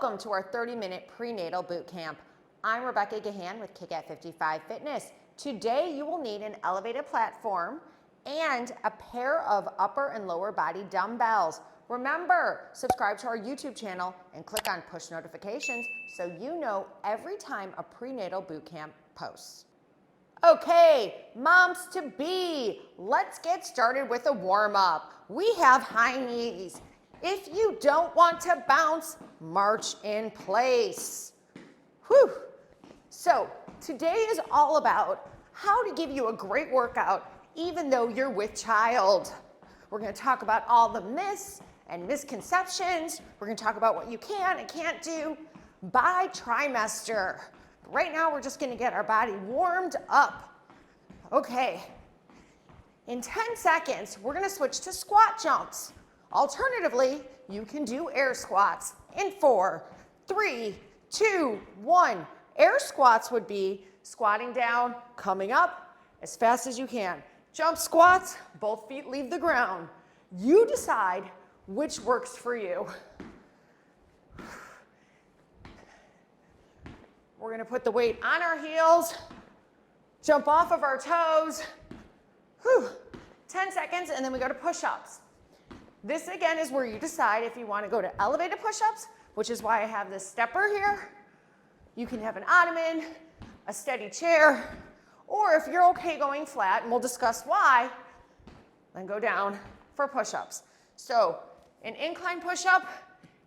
Welcome to our 30-minute prenatal boot camp. I'm Rebecca Gahan with Kick at 55 Fitness. Today you will need an elevated platform and a pair of upper and lower body dumbbells. Remember, subscribe to our YouTube channel and click on push notifications so you know every time a prenatal boot camp posts. Okay, moms to be, let's get started with a warm-up. We have high knees. If you don't want to bounce, march in place. Whew. So today is all about how to give you a great workout even though you're with child. We're going to talk about all the myths and misconceptions. We're going to talk about what you can and can't do by trimester. Right now we're just going to get our body warmed up. Okay. In 10 seconds, we're going to switch to squat jumps. Alternatively, you can do air squats in 4, 3, 2, 1. Air squats would be squatting down, coming up as fast as you can. Jump squats, both feet leave the ground. You decide which works for you. We're gonna put the weight on our heels, jump off of our toes. Whew. 10 seconds, and then we go to push-ups. This again is where you decide if you want to go to elevated push-ups, which is why I have this stepper here. You can have an ottoman, a steady chair, or if you're okay going flat, and we'll discuss why, then go down for push-ups. So an incline push-up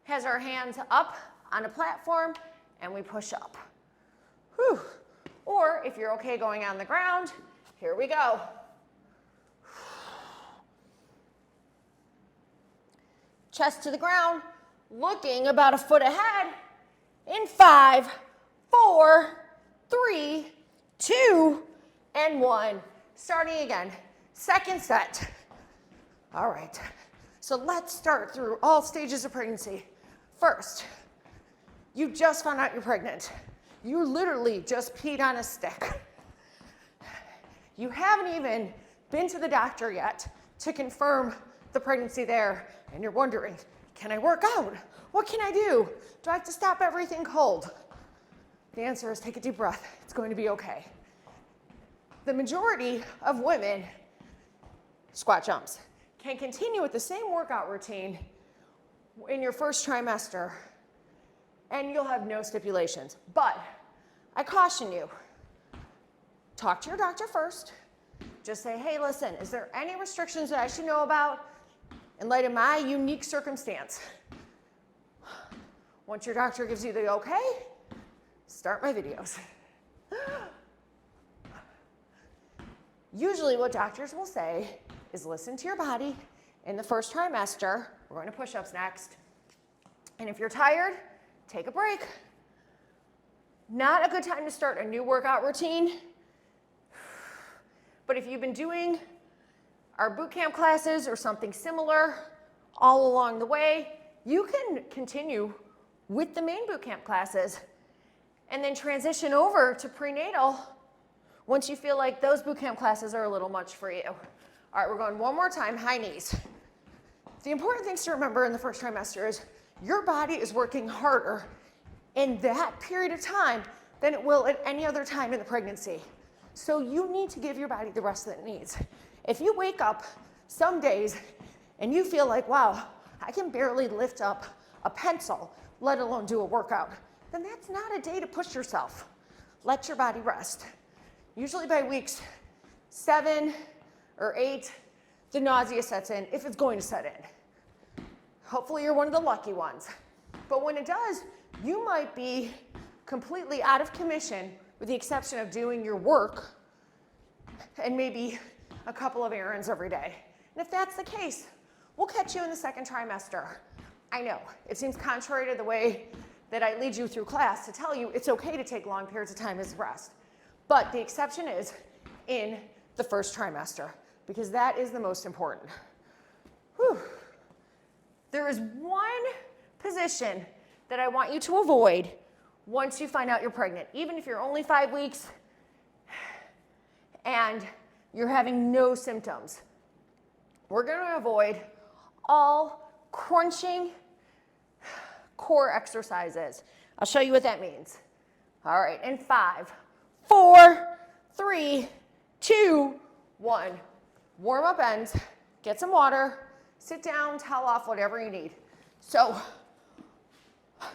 has our hands up on a platform and we push up. Whew. Or if you're okay going on the ground, here we go. Chest to the ground, looking about a foot ahead in 5, 4, 3, 2, and 1. Starting again, second set. All right, so let's start through all stages of pregnancy. First, you just found out you're pregnant. You literally just peed on a stick. You haven't even been to the doctor yet to confirm the pregnancy there, and you're wondering, can I work out? What can I do? Do I have to stop everything cold? The answer is take a deep breath. It's going to be okay. The majority of women, squat jumps, can continue with the same workout routine in your first trimester, and you'll have no stipulations. But I caution you, talk to your doctor first. Just say, hey, listen, is there any restrictions that I should know about in light of my unique circumstance? Once your doctor gives you the okay, start my videos. Usually what doctors will say is listen to your body in the first trimester. We're going to push-ups next. And if you're tired, take a break. Not a good time to start a new workout routine. But if you've been doing our boot camp classes or something similar all along the way, you can continue with the main boot camp classes and then transition over to prenatal once you feel like those boot camp classes are a little much for you. All right, we're going one more time, high knees. The important things to remember in the first trimester is your body is working harder in that period of time than it will at any other time in the pregnancy. So you need to give your body the rest that it needs. If you wake up some days and you feel like, wow, I can barely lift up a pencil, let alone do a workout, then that's not a day to push yourself. Let your body rest. Usually by weeks 7 or 8, the nausea sets in, if it's going to set in. Hopefully you're one of the lucky ones. But when it does, you might be completely out of commission with the exception of doing your work and maybe a couple of errands every day. And if that's the case, we'll catch you in the second trimester. I know, it seems contrary to the way that I lead you through class to tell you it's okay to take long periods of time as rest. But the exception is in the first trimester, because that is the most important. Whew. There is one position that I want you to avoid once you find out you're pregnant, even if you're only 5 weeks and you're having no symptoms. We're going to avoid all crunching, core exercises. I'll show you what that means. All right, in 5, 4, 3, 2, 1. Warm up ends, get some water, sit down, towel off, whatever you need. So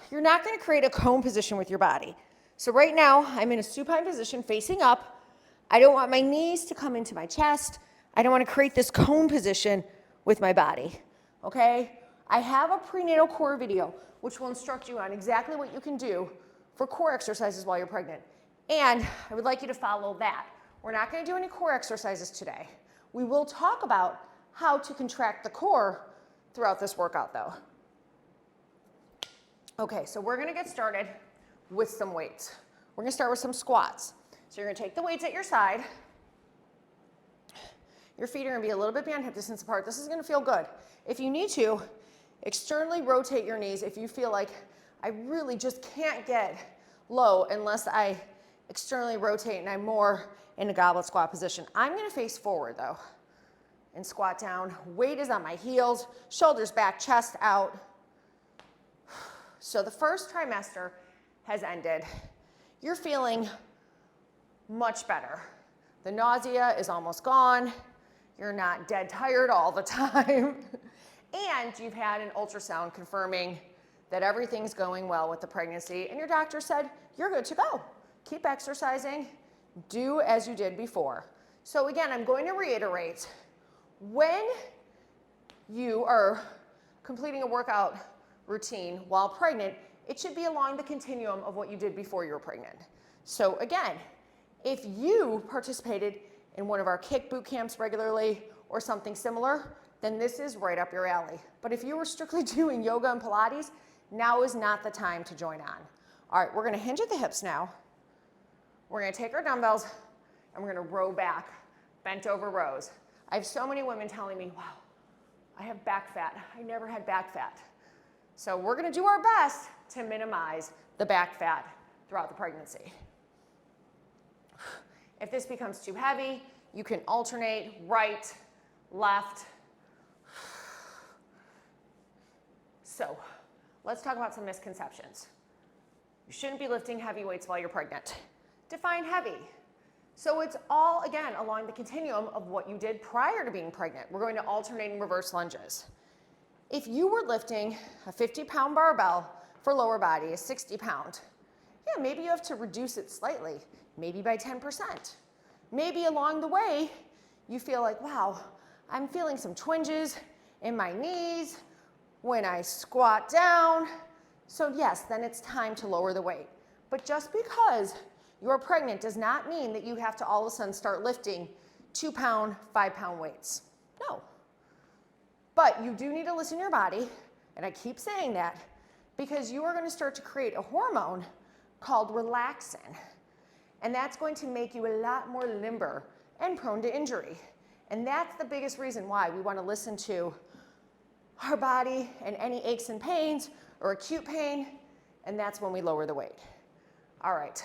you're not going to create a cone position with your body. So right now, I'm in a supine position facing up. I don't want my knees to come into my chest. I don't want to create this cone position with my body, okay? I have a prenatal core video, which will instruct you on exactly what you can do for core exercises while you're pregnant. And I would like you to follow that. We're not going to do any core exercises today. We will talk about how to contract the core throughout this workout though. Okay, so we're going to get started with some weights. We're going to start with some squats. So you're going to take the weights at your side. Your feet are going to be a little bit beyond hip distance apart. This is going to feel good. If you need to, externally rotate your knees if you feel like I really just can't get low unless I externally rotate and I'm more in a goblet squat position. I'm going to face forward though and squat down. Weight is on my heels, shoulders back, chest out. So the first trimester has ended. You're feeling much better. The nausea is almost gone. You're not dead tired all the time. And you've had an ultrasound confirming that everything's going well with the pregnancy, and your doctor said, you're good to go. Keep exercising, do as you did before. So again, I'm going to reiterate, when you are completing a workout routine while pregnant, it should be along the continuum of what you did before you were pregnant. So again, if you participated in one of our kick boot camps regularly or something similar, then this is right up your alley. But if you were strictly doing yoga and Pilates, now is not the time to join on. All right, we're gonna hinge at the hips now. We're gonna take our dumbbells and we're gonna row back, bent over rows. I have so many women telling me, wow, I have back fat. I never had back fat. So we're gonna do our best to minimize the back fat throughout the pregnancy. If this becomes too heavy, you can alternate right, left. So let's talk about some misconceptions. You shouldn't be lifting heavy weights while you're pregnant. Define heavy. So it's all, again, along the continuum of what you did prior to being pregnant. We're going to alternating reverse lunges. If you were lifting a 50-pound barbell for lower body, a 60-pound, yeah, maybe you have to reduce it slightly, maybe by 10%. Maybe along the way, you feel like, wow, I'm feeling some twinges in my knees when I squat down. So yes, then it's time to lower the weight. But just because you're pregnant does not mean that you have to all of a sudden start lifting 2-pound, 5-pound weights. No. But you do need to listen to your body, and I keep saying that, because you are going to start to create a hormone called relaxin. And that's going to make you a lot more limber and prone to injury. And that's the biggest reason why we want to listen to our body and any aches and pains or acute pain, and that's when we lower the weight. All right,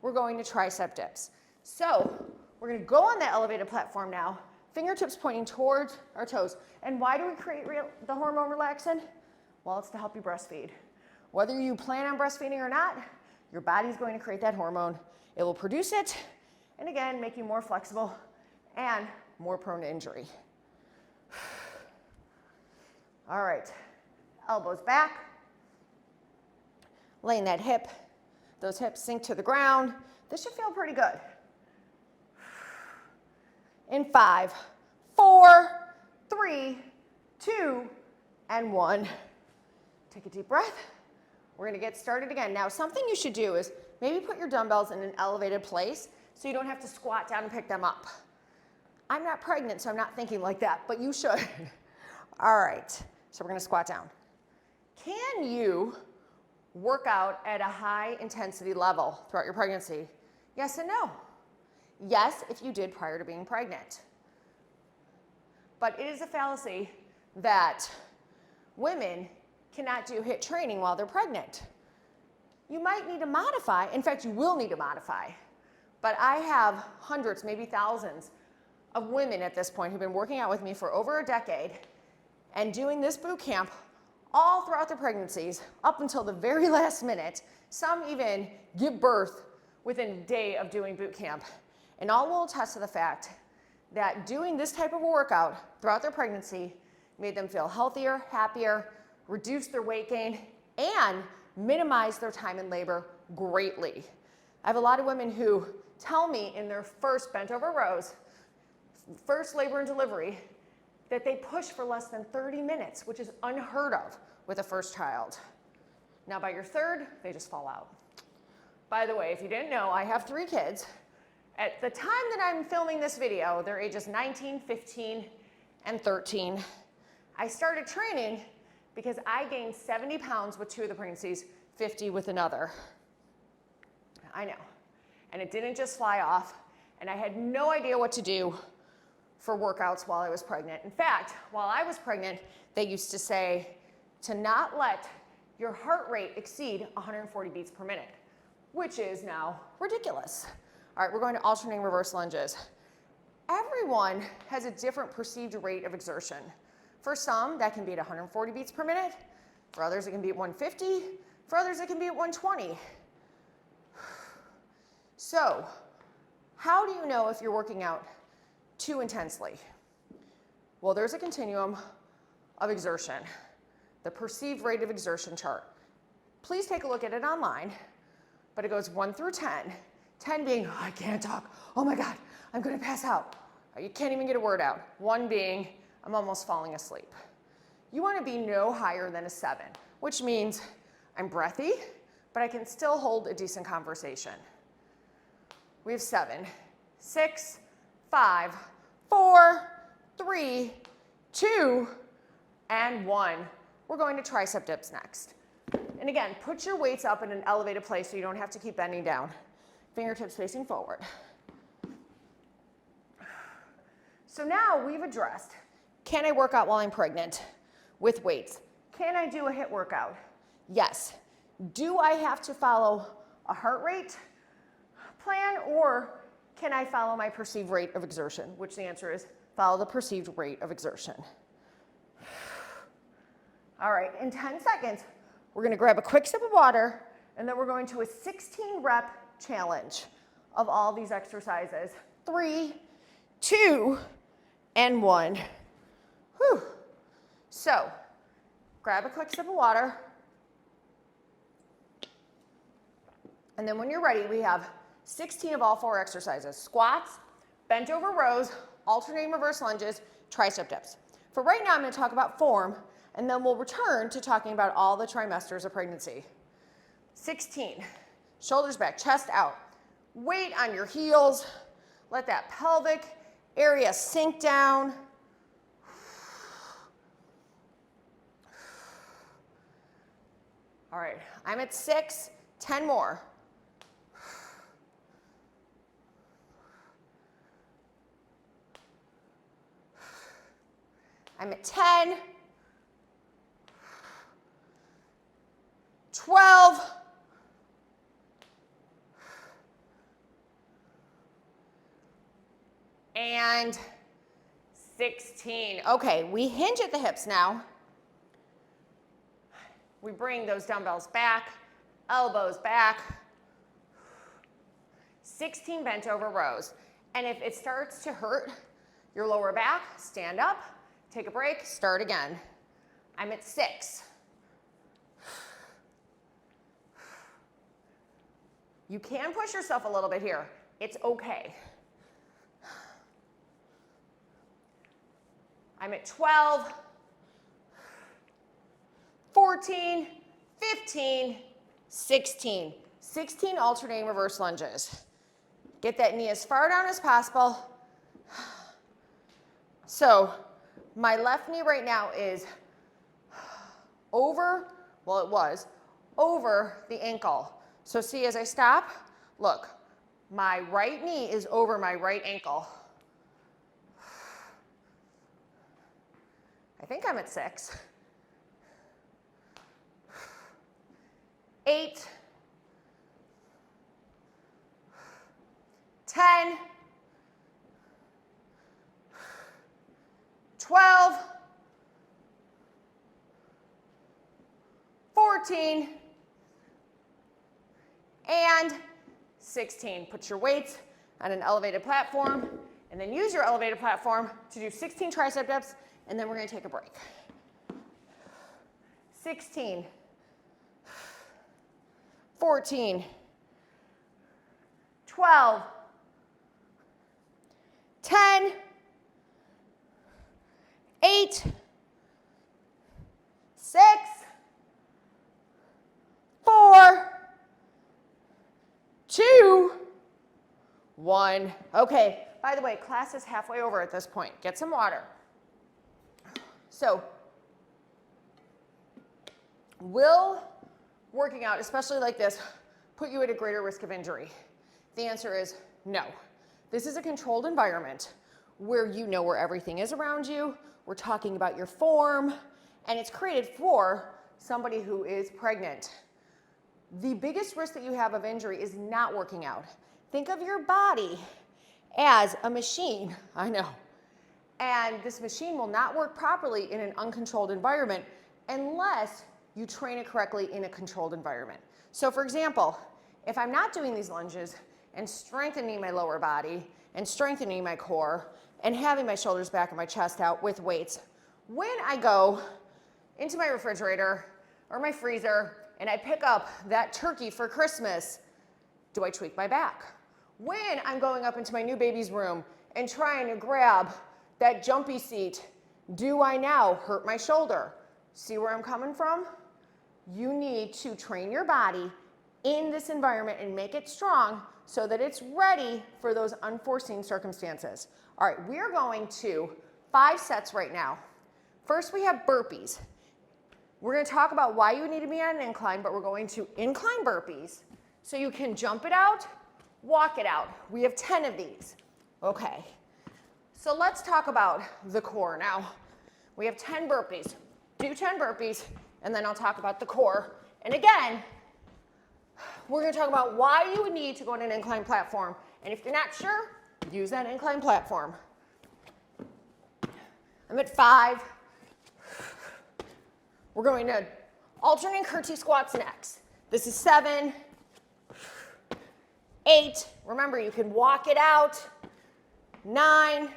we're going to tricep dips. So we're going to go on that elevated platform now, fingertips pointing towards our toes. And why do we create the hormone relaxin? Well, it's to help you breastfeed. Whether you plan on breastfeeding or not, your body's going to create that hormone. It will produce it, and again, make you more flexible and more prone to injury. All right, elbows back, laying that hip, those hips sink to the ground. This should feel pretty good. In 5, 4, 3, 2, and 1. Take a deep breath. We're gonna get started again. Now, something you should do is maybe put your dumbbells in an elevated place so you don't have to squat down and pick them up. I'm not pregnant, so I'm not thinking like that, but you should. All right, so we're gonna squat down. Can you work out at a high intensity level throughout your pregnancy? Yes and no. Yes, if you did prior to being pregnant. But it is a fallacy that women cannot do HIIT training while they're pregnant. You might need to modify, in fact, you will need to modify. But I have hundreds, maybe thousands of women at this point who've been working out with me for over a decade and doing this boot camp all throughout their pregnancies, up until the very last minute. Some even give birth within a day of doing boot camp. And all will attest to the fact that doing this type of a workout throughout their pregnancy made them feel healthier, happier, reduce their weight gain, and minimize their time in labor greatly. I have a lot of women who tell me in their first bent over rows, first labor and delivery, that they push for less than 30 minutes, which is unheard of with a first child. Now by your third, they just fall out. By the way, if you didn't know, I have 3 kids. At the time that I'm filming this video, they're ages 19, 15, and 13. I started training because I gained 70 pounds with 2 of the pregnancies, 50 with another. I know. And it didn't just fly off, and I had no idea what to do for workouts while I was pregnant. In fact, while I was pregnant, they used to say to not let your heart rate exceed 140 beats per minute, which is now ridiculous. All right, we're going to alternating reverse lunges. Everyone has a different perceived rate of exertion. For some, that can be at 140 beats per minute. For others, it can be at 150. For others, it can be at 120. So, how do you know if you're working out too intensely? Well, there's a continuum of exertion, the perceived rate of exertion chart. Please take a look at it online, but it goes 1 through 10. 10 being, oh, I can't talk. Oh my God, I'm gonna pass out. You can't even get a word out. 1 being, I'm almost falling asleep. You wanna be no higher than a 7, which means I'm breathy, but I can still hold a decent conversation. We have 7, 6, 5, 4, 3, 2, and 1. We're going to tricep dips next. And again, put your weights up in an elevated place so you don't have to keep bending down. Fingertips facing forward. So now we've addressed, can I work out while I'm pregnant with weights? Can I do a HIIT workout? Yes. Do I have to follow a heart rate plan, or can I follow my perceived rate of exertion? Which the answer is follow the perceived rate of exertion. All right, in 10 seconds, we're gonna grab a quick sip of water, and then we're going to a 16 rep challenge of all these exercises. 3, 2, and 1. Whew. So, grab a quick sip of water. And then when you're ready, we have 16 of all 4 exercises: squats, bent over rows, alternating reverse lunges, tricep dips. For right now, I'm gonna talk about form, and then we'll return to talking about all the trimesters of pregnancy. 16, shoulders back, chest out. Weight on your heels. Let that pelvic area sink down. All right, I'm at 6, 10 more. I'm at 10, 12, and 16. Okay, we hinge at the hips now. We bring those dumbbells back, elbows back. 16 bent over rows. And if it starts to hurt your lower back, stand up, take a break, start again. I'm at 6. You can push yourself a little bit here. It's okay. I'm at 12, 14, 15, 16. 16 alternating reverse lunges. Get that knee as far down as possible. So my left knee right now is over, well it was, over the ankle. So see, as I stop, look, my right knee is over my right ankle. I think I'm at 6. 8, 10, 12, 14, and 16. Put your weights on an elevated platform, and then use your elevated platform to do 16 tricep dips, and then we're going to take a break. 16, 14, 12, 10, 8, 6, 4, 2, 1. Okay, by the way, class is halfway over at this point. Get some water. So, will working out, especially like this, put you at a greater risk of injury? The answer is no. This is a controlled environment where you know where everything is around you. We're talking about your form, and it's created for somebody who is pregnant. The biggest risk that you have of injury is not working out. Think of your body as a machine, I know, and this machine will not work properly in an uncontrolled environment unless you train it correctly in a controlled environment. So for example, if I'm not doing these lunges and strengthening my lower body and strengthening my core and having my shoulders back and my chest out with weights, when I go into my refrigerator or my freezer and I pick up that turkey for Christmas, do I tweak my back? When I'm going up into my new baby's room and trying to grab that jumpy seat, do I now hurt my shoulder? See where I'm coming from? You need to train your body in this environment and make it strong so that it's ready for those unforeseen circumstances. All right, we are going to 5 sets right now. First, we have burpees. We're going to talk about why you need to be on an incline, but we're going to incline burpees so you can jump it out, walk it out. We have 10 of these. Okay, so let's talk about the core now. We have 10 burpees. Do 10 burpees, and then I'll talk about the core. And again, we're going to talk about why you would need to go on an incline platform. And if you're not sure, use that incline platform. I'm at 5. We're going to alternate curtsy squats next. This is 7, 8. Remember, you can walk it out. 9,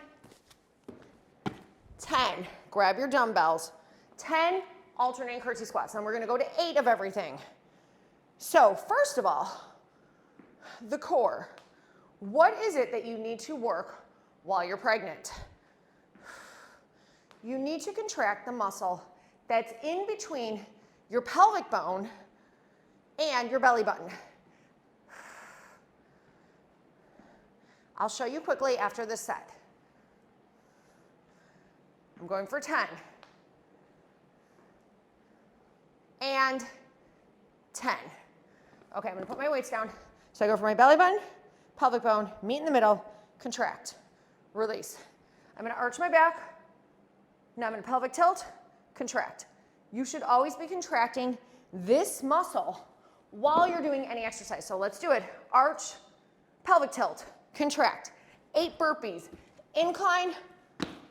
10. Grab your dumbbells. 10 alternating curtsy squats. Then we're going to go to 8 of everything. So first of all, the core. What is it that you need to work while you're pregnant? You need to contract the muscle that's in between your pelvic bone and your belly button. I'll show you quickly after this set. I'm going for 10. And 10. Okay, I'm going to put my weights down. So I go for my belly button, pelvic bone, meet in the middle, contract, release. I'm going to arch my back. Now I'm going to pelvic tilt, contract. You should always be contracting this muscle while you're doing any exercise. So let's do it. Arch, pelvic tilt, contract. 8 burpees, incline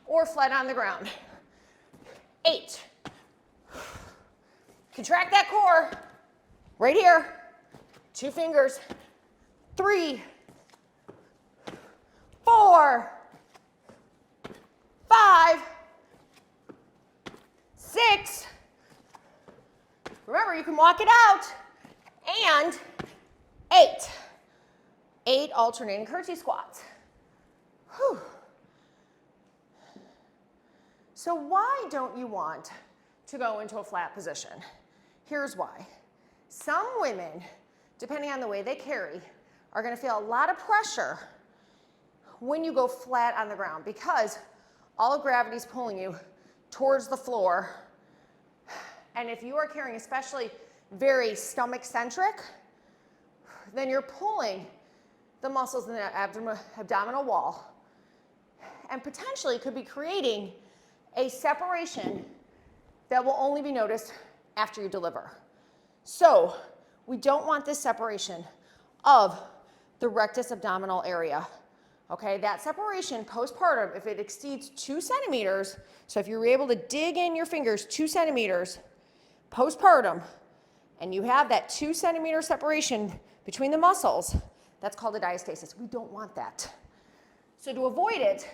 or flat on the ground. 8. Contract that core right here. 2 fingers. 3, 4, 5, 6. Remember, you can walk it out. And 8. 8 alternating curtsy squats. Whew. So why don't you want to go into a flat position? Here's why. Some women, depending on the way they carry, are going to feel a lot of pressure when you go flat on the ground because all of gravity is pulling you towards the floor. And if you are carrying especially very stomach-centric, then you're pulling the muscles in the abdominal wall and potentially could be creating a separation that will only be noticed after you deliver. So we don't want this separation of the rectus abdominal area. Okay, that separation postpartum, if it exceeds 2 centimeters, so if you're able to dig in your fingers 2 centimeters postpartum, and you have that 2 centimeter separation between the muscles, that's called a diastasis. We don't want that. So to avoid it,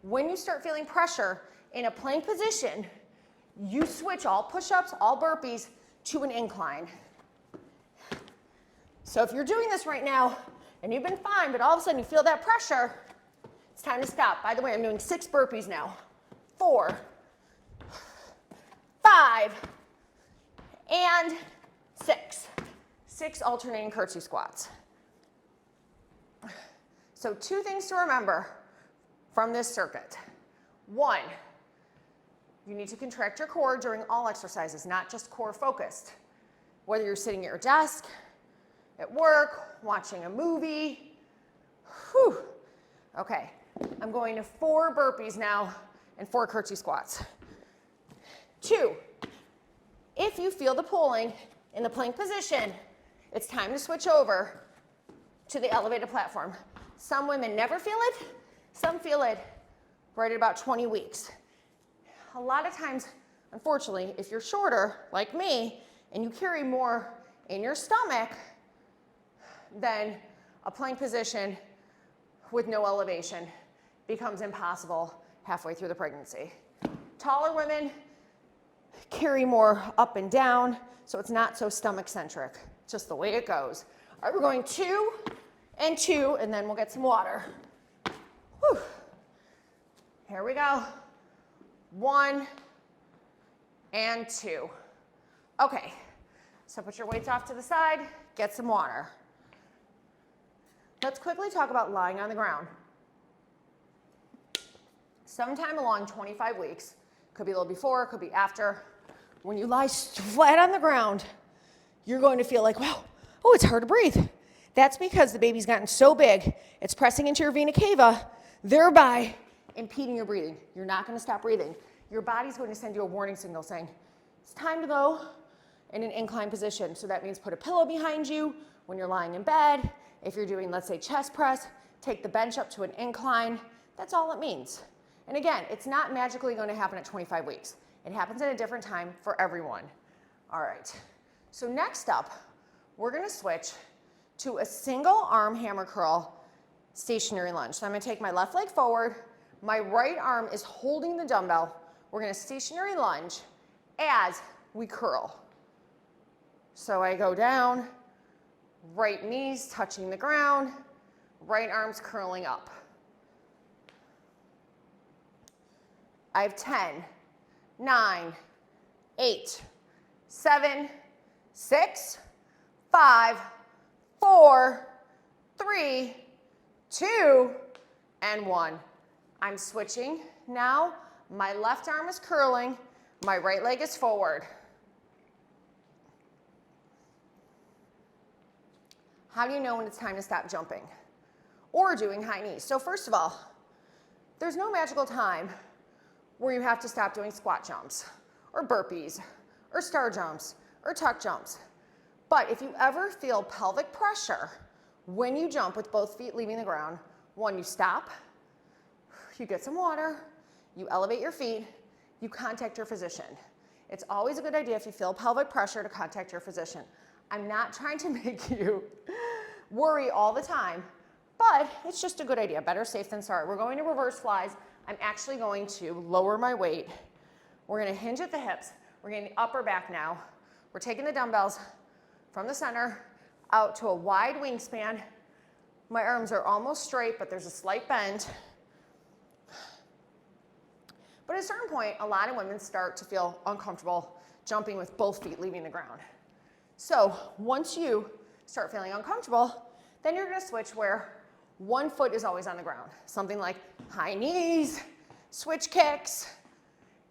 when you start feeling pressure in a plank position, you switch all push-ups, all burpees to an incline. So if you're doing this right now and you've been fine, but all of a sudden you feel that pressure, it's time to stop. By the way, I'm doing 6 burpees now. 4, 5, and 6. 6 alternating curtsy squats. So 2 things to remember from this circuit. 1, you need to contract your core during all exercises, not just core focused. Whether you're sitting at your desk, at work, watching a movie. Whew. Okay, I'm going to 4 burpees now and 4 curtsy squats. 2, if you feel the pulling in the plank position, it's time to switch over to the elevated platform. Some women never feel it, some feel it right at about 20 weeks. A lot of times, unfortunately, if you're shorter, like me, and you carry more in your stomach, then a plank position with no elevation becomes impossible halfway through the pregnancy. Taller women carry more up and down, so it's not so stomach-centric, just the way it goes. All right, we're going 2 and 2, and then we'll get some water. Whew. Here we go. 1 and 2. Okay, so put your weights off to the side, get some water. Let's quickly talk about lying on the ground. Sometime along 25 weeks, could be a little before, could be after, when you lie flat on the ground, you're going to feel like, wow, oh, it's hard to breathe. That's because the baby's gotten so big, it's pressing into your vena cava, thereby impeding your breathing. You're not going to stop breathing. Your body's going to send you a warning signal saying, it's time to go in an incline position. So that means put a pillow behind you when you're lying in bed. If you're doing, let's say, chest press, take the bench up to an incline. That's all it means. And again, it's not magically going to happen at 25 weeks. It happens at a different time for everyone. All right. So next up, we're going to switch to a single arm hammer curl stationary lunge. So I'm going to take my left leg forward. My right arm is holding the dumbbell. We're going to stationary lunge as we curl. So I go down, right knees touching the ground, right arms curling up. I have 10, 9, 8, 7, 6, 5, 4, 3, 2, and 1. I'm switching now. My left arm is curling, my right leg is forward. How do you know when it's time to stop jumping or doing high knees? So first of all, there's no magical time where you have to stop doing squat jumps or burpees or star jumps or tuck jumps. But if you ever feel pelvic pressure when you jump with both feet leaving the ground, 1, you stop, you get some water, you elevate your feet, you contact your physician. It's always a good idea if you feel pelvic pressure to contact your physician. I'm not trying to make you worry all the time, but it's just a good idea. Better safe than sorry. We're going to reverse flies. I'm actually going to lower my weight. We're going to hinge at the hips. We're getting the upper back now. We're taking the dumbbells from the center out to a wide wingspan. My arms are almost straight, but there's a slight bend. But at a certain point, a lot of women start to feel uncomfortable jumping with both feet leaving the ground. So once you start feeling uncomfortable, then you're going to switch where one foot is always on the ground. Something like high knees, switch kicks.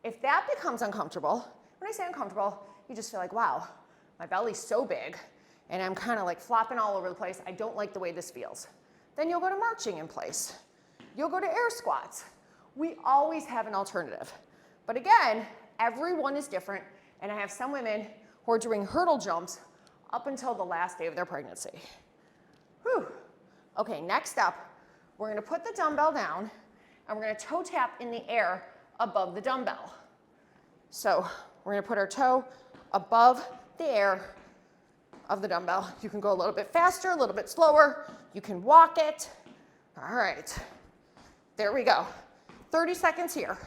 If that becomes uncomfortable, when I say uncomfortable, you just feel like, wow, my belly's so big and I'm kind of like flopping all over the place. I don't like the way this feels. Then you'll go to marching in place. You'll go to air squats. We always have an alternative. But again, everyone is different, and I have some women who are doing hurdle jumps up until the last day of their pregnancy. Whew. Okay, next up, we're going to put the dumbbell down, and we're going to toe tap in the air above the dumbbell. So we're going to put our toe above the air of the dumbbell. You can go a little bit faster, a little bit slower. You can walk it. All right. There we go. 30 seconds here.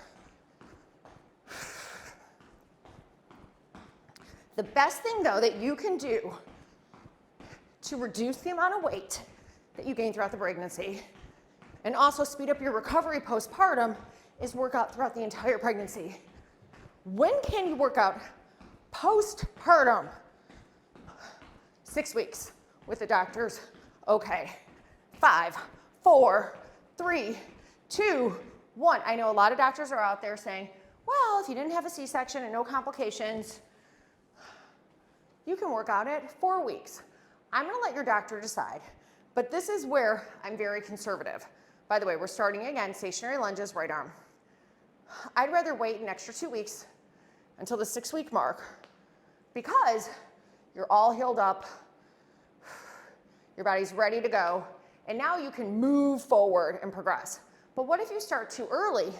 The best thing, though, that you can do to reduce the amount of weight that you gain throughout the pregnancy and also speed up your recovery postpartum is work out throughout the entire pregnancy. When can you work out postpartum? 6 weeks with the doctors. Okay. 5, 4, 3, 2, 1. I know a lot of doctors are out there saying, well, if you didn't have a C-section and no complications, you can work out at 4 weeks. I'm going to let your doctor decide, but this is where I'm very conservative. By the way, we're starting again, stationary lunges, right arm. I'd rather wait an extra 2 weeks until the 6-week mark because you're all healed up, your body's ready to go, and now you can move forward and progress. But what if you start too early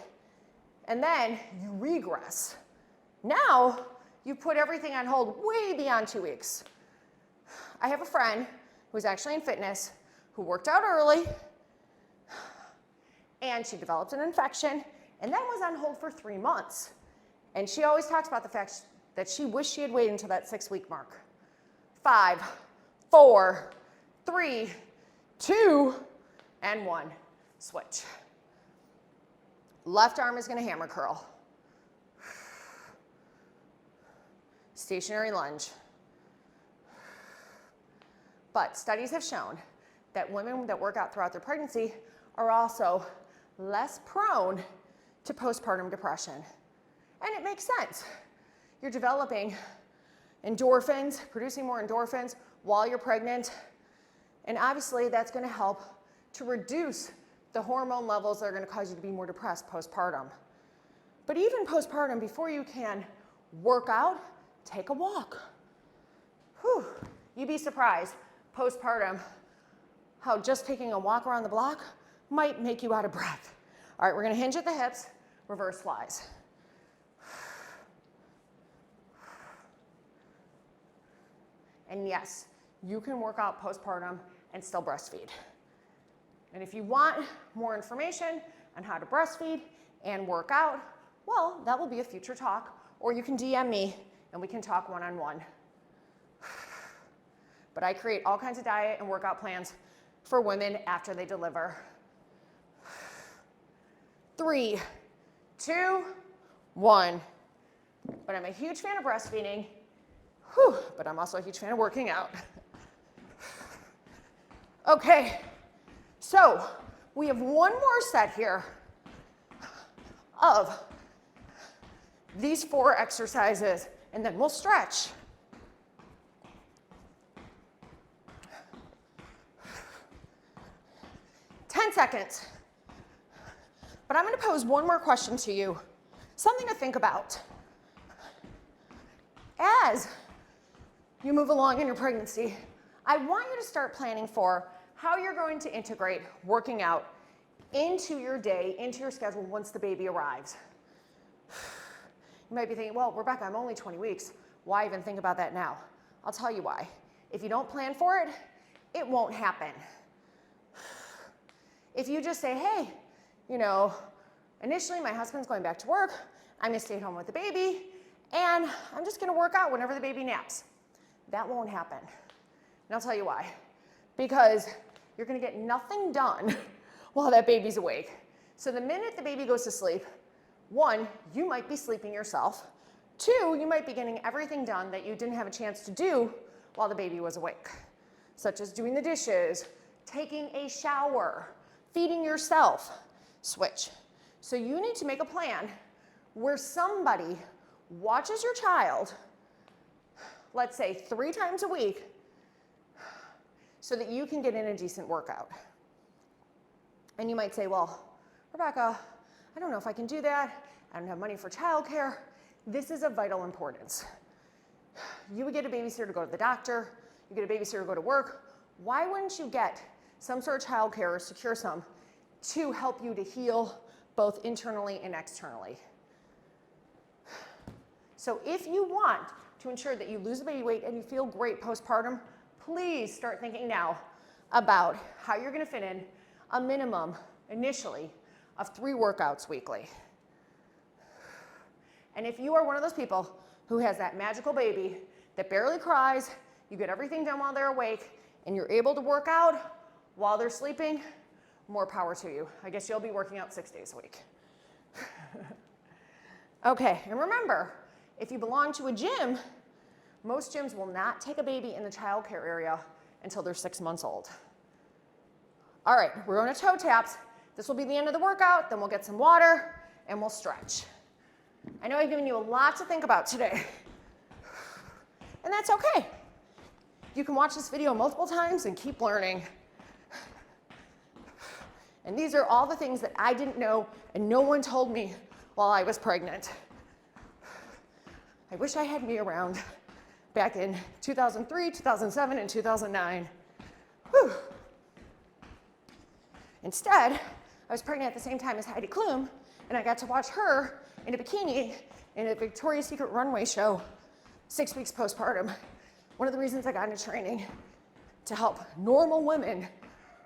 and then you regress? Now you put everything on hold way beyond 2 weeks. I have a friend who's actually in fitness who worked out early and she developed an infection and then was on hold for 3 months. And she always talks about the fact that she wished she had waited until that 6-week mark. 5, 4, 3, 2, and 1. Switch. Left arm is going to hammer curl. Stationary lunge. But studies have shown that women that work out throughout their pregnancy are also less prone to postpartum depression. And it makes sense. You're developing endorphins, producing more endorphins while you're pregnant. And obviously that's going to help to reduce the hormone levels that are going to cause you to be more depressed postpartum. But even postpartum, before you can work out, take a walk. Whew. You'd be surprised postpartum how just taking a walk around the block might make you out of breath. All right, we're going to hinge at the hips, reverse flies. And yes, you can work out postpartum and still breastfeed. And if you want more information on how to breastfeed and work out, well, that will be a future talk, or you can DM me and we can talk one-on-one. But I create all kinds of diet and workout plans for women after they deliver. 3, 2, 1. But I'm a huge fan of breastfeeding. Whew, but I'm also a huge fan of working out. Okay, so we have one more set here of these 4 exercises, and then we'll stretch. Seconds. But I'm going to pose one more question to you, something to think about. As you move along in your pregnancy, I want you to start planning for how you're going to integrate working out into your day, into your schedule once the baby arrives. You might be thinking, well, Rebecca, I'm only 20 weeks. Why even think about that now? I'll tell you why. If you don't plan for it, it won't happen. If you just say, hey, you know, initially my husband's going back to work, I'm going to stay home with the baby, and I'm just going to work out whenever the baby naps. That won't happen. And I'll tell you why. Because you're going to get nothing done while that baby's awake. So the minute the baby goes to sleep, 1, you might be sleeping yourself. 2, you might be getting everything done that you didn't have a chance to do while the baby was awake, such as doing the dishes, taking a shower, feeding yourself. Switch. So you need to make a plan where somebody watches your child, let's say 3 times a week, so that you can get in a decent workout. And you might say, well, Rebecca, I don't know if I can do that. I don't have money for childcare. This is of vital importance. You would get a babysitter to go to the doctor. You get a babysitter to go to work. Why wouldn't you get some sort of childcare or secure some to help you to heal both internally and externally? So if you want to ensure that you lose the baby weight and you feel great postpartum, please start thinking now about how you're going to fit in a minimum, initially, of 3 workouts weekly. And if you are one of those people who has that magical baby that barely cries, you get everything done while they're awake, and you're able to work out while they're sleeping, more power to you. I guess you'll be working out 6 days a week. Okay, and remember, if you belong to a gym, most gyms will not take a baby in the childcare area until they're 6 months old. All right, we're going to toe taps. This will be the end of the workout, then we'll get some water and we'll stretch. I know I've given you a lot to think about today, and that's okay. You can watch this video multiple times and keep learning. And these are all the things that I didn't know and no one told me while I was pregnant. I wish I had me around back in 2003, 2007, and 2009. Whew. Instead, I was pregnant at the same time as Heidi Klum, and I got to watch her in a bikini in a Victoria's Secret runway show 6 weeks postpartum. One of the reasons I got into training to help normal women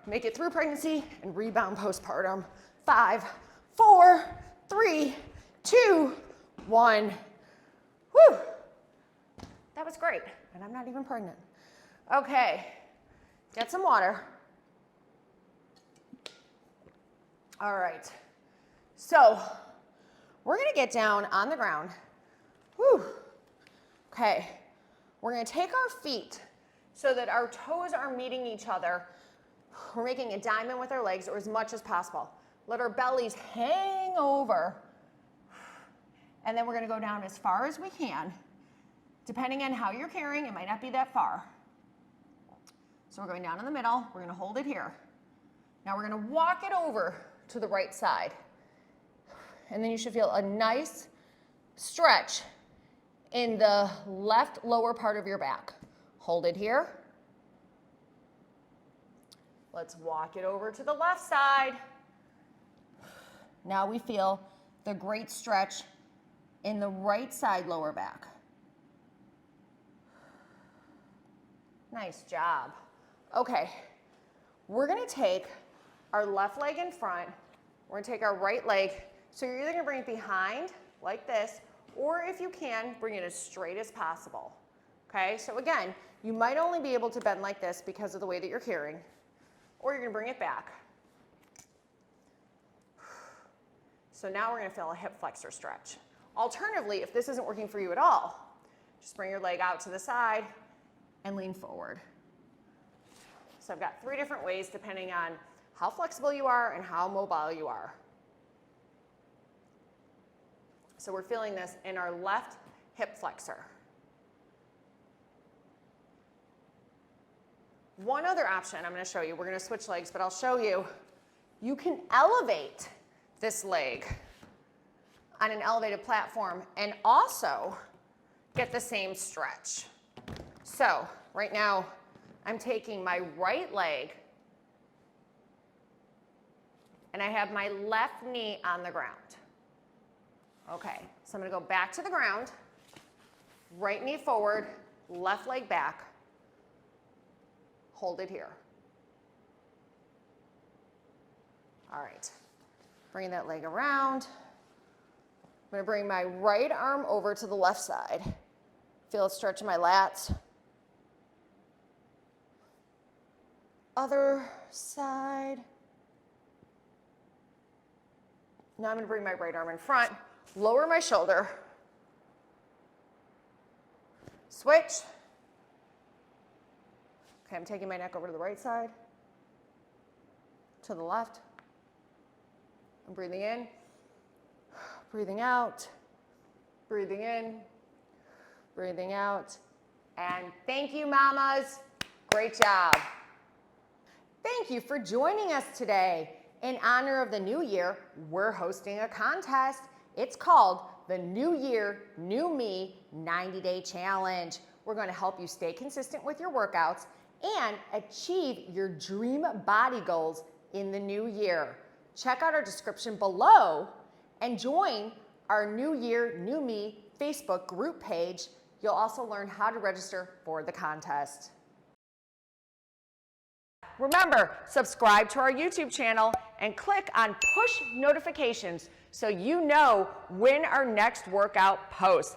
make it through pregnancy and rebound postpartum. 5, 4, 3, 2, 1. Whew. That was great, and I'm not even pregnant. Okay, get some water. All right, so we're gonna get down on the ground. Whew. Okay, we're gonna take our feet so that our toes are meeting each other. We're making a diamond with our legs, or as much as possible. Let our bellies hang over. And then we're gonna go down as far as we can. Depending on how you're carrying, it might not be that far. So we're going down in the middle, we're gonna hold it here. Now we're gonna walk it over to the right side. And then you should feel a nice stretch in the left lower part of your back. Hold it here. Let's walk it over to the left side. Now we feel the great stretch in the right side lower back. Nice job. Okay, we're gonna take our left leg in front. We're gonna take our right leg. So you're either gonna bring it behind like this, or if you can, bring it as straight as possible. Okay, so again, you might only be able to bend like this because of the way that you're carrying, or you're gonna bring it back. So now we're gonna feel a hip flexor stretch. Alternatively, if this isn't working for you at all, just bring your leg out to the side and lean forward. So I've got 3 different ways depending on how flexible you are and how mobile you are. So we're feeling this in our left hip flexor. One other option I'm going to show you, we're going to switch legs, but I'll show you, you can elevate this leg on an elevated platform and also get the same stretch. So right now, I'm taking my right leg and I have my left knee on the ground. Okay, so I'm gonna go back to the ground, right knee forward, left leg back, hold it here. All right, bring that leg around. I'm gonna bring my right arm over to the left side. Feel it stretch in my lats. Other side. Now I'm gonna bring my right arm in front, lower my shoulder, switch. Okay, I'm taking my neck over to the right side, to the left. I'm breathing in, breathing out, breathing in, breathing out. And thank you, mamas. Great job. Thank you for joining us today. In honor of the new year, we're hosting a contest. It's called the New Year, New Me 90-Day Challenge. We're going to help you stay consistent with your workouts and achieve your dream body goals in the new year. Check out our description below and join our New Year, New Me Facebook group page You'll also learn how to register for the contest. Remember, subscribe to our YouTube channel and click on push notifications so you know when our next workout posts.